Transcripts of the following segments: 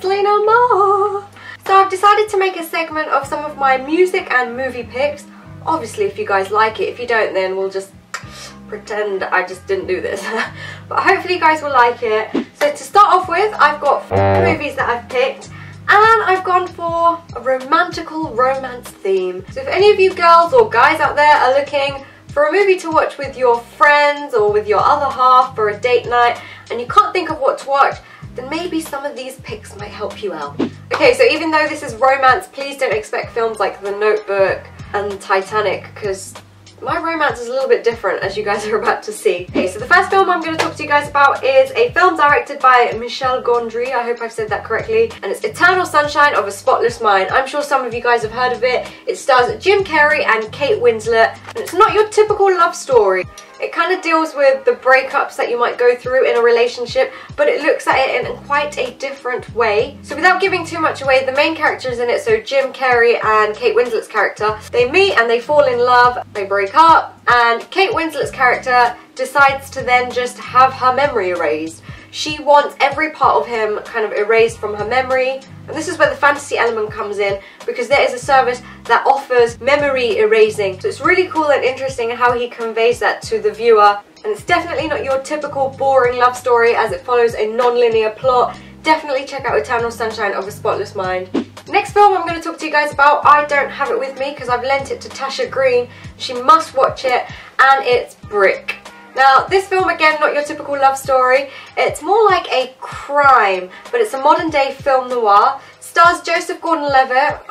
itslinamar. So I've decided to make a segment of some of my music and movie picks. Obviously if you guys like it, if you don't then we'll just pretend I just didn't do this. But hopefully you guys will like it. So to start off with, I've got 4 movies that I've picked. And I've gone for a romantical romance theme. So if any of you girls or guys out there are looking for a movie to watch with your friends or with your other half for a date night and you can't think of what to watch, then maybe some of these picks might help you out. Okay, so even though this is romance, please don't expect films like The Notebook and Titanic, because my romance is a little bit different, as you guys are about to see. Okay, so the first film I'm going to talk to you guys about is a film directed by Michel Gondry, I hope I've said that correctly, and it's Eternal Sunshine of a Spotless Mind. I'm sure some of you guys have heard of it. It stars Jim Carrey and Kate Winslet, and it's not your typical love story. It kind of deals with the breakups that you might go through in a relationship, but it looks at it in quite a different way. So without giving too much away, the main characters in it, so Jim Carrey and Kate Winslet's character, they meet and they fall in love, they break up, and Kate Winslet's character decides to then just have her memory erased. She wants every part of him kind of erased from her memory, and this is where the fantasy element comes in, because there is a service that offers memory erasing. So it's really cool and interesting how he conveys that to the viewer, and it's definitely not your typical boring love story as it follows a non-linear plot. Definitely check out Eternal Sunshine of a Spotless Mind. Next film I'm going to talk to you guys about, I don't have it with me because I've lent it to Tasha Green. She must watch it, and it's Brick. Now this film, again, not your typical love story, it's more like a crime, but it's a modern day film noir. Stars Joseph Gordon-Levitt,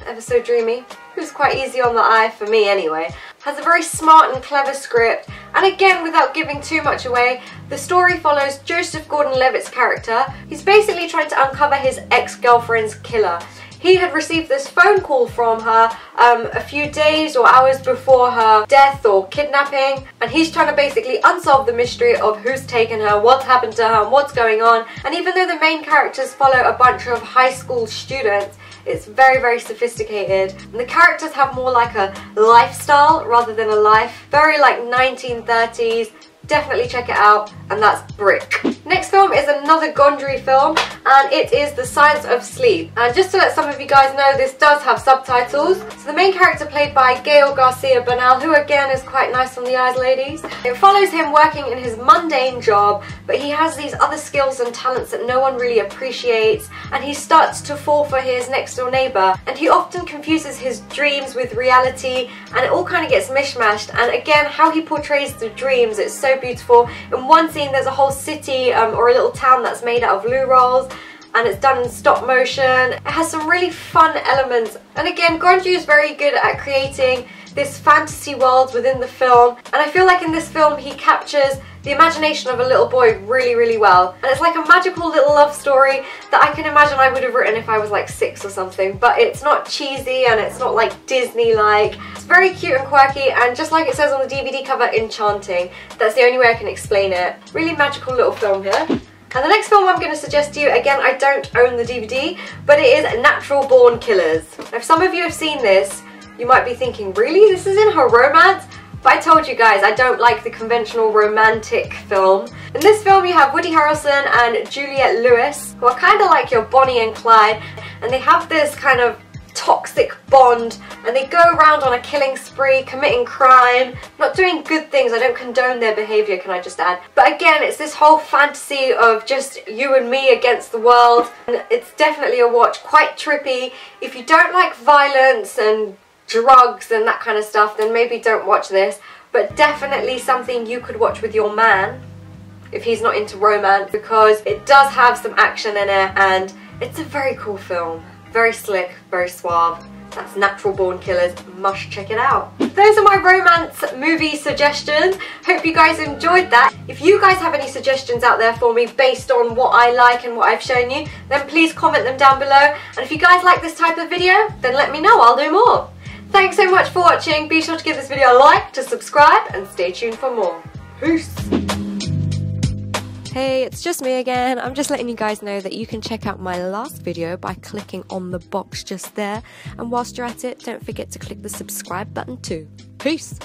ever so dreamy, who's quite easy on the eye for me anyway. Has a very smart and clever script, and again, without giving too much away, the story follows Joseph Gordon-Levitt's character. He's basically trying to uncover his ex-girlfriend's killer. He had received this phone call from her a few days or hours before her death or kidnapping, and he's trying to basically unsolve the mystery of who's taken her, what's happened to her, and what's going on. And even though the main characters follow a bunch of high school students, it's very, very sophisticated. And the characters have more like a lifestyle rather than a life. Very like 1930s. Definitely check it out, and that's Brick. Next film is another Gondry film, and it is The Science of Sleep. And just to let some of you guys know, this does have subtitles. So the main character, played by Gael Garcia Bernal, who again is quite nice on the eyes, ladies. It follows him working in his mundane job, but he has these other skills and talents that no one really appreciates, and he starts to fall for his next door neighbour, and he often confuses his dreams with reality, and it all kind of gets mishmashed. And again, how he portrays the dreams, it's so beautiful. In one scene there's a whole city or a little town that's made out of loo rolls, and it's done in stop motion. It has some really fun elements, and again, Gondry is very good at creating this fantasy world within the film, and I feel like in this film he captures the imagination of a little boy really, really well. And it's like a magical little love story that I can imagine I would have written if I was like 6 or something, but it's not cheesy and it's not like Disney-like. It's very cute and quirky, and just like it says on the DVD cover, enchanting. That's the only way I can explain it. Really magical little film here. And the next film I'm going to suggest to you, again, I don't own the DVD, but it is Natural Born Killers. Now, if some of you have seen this, you might be thinking, really? This is in her romance? But I told you guys, I don't like the conventional romantic film. In this film you have Woody Harrelson and Juliette Lewis, who are kind of like your Bonnie and Clyde, and they have this kind of toxic bond, and they go around on a killing spree, committing crime, not doing good things. I don't condone their behaviour, can I just add. But again, it's this whole fantasy of just you and me against the world, and it's definitely a watch, quite trippy. If you don't like violence and drugs and that kind of stuff, then maybe don't watch this, but definitely something you could watch with your man if he's not into romance, because it does have some action in it, and it's a very cool film. Very slick, very suave. That's Natural Born Killers. Must check it out. Those are my romance movie suggestions. Hope you guys enjoyed that. If you guys have any suggestions out there for me based on what I like and what I've shown you, then please comment them down below. And if you guys like this type of video, then let me know, I'll do more. Thanks so much for watching. Be sure to give this video a like, to subscribe, and stay tuned for more. Peace. Hey, it's just me again. I'm just letting you guys know that you can check out my last video by clicking on the box just there. And whilst you're at it, don't forget to click the subscribe button too. Peace!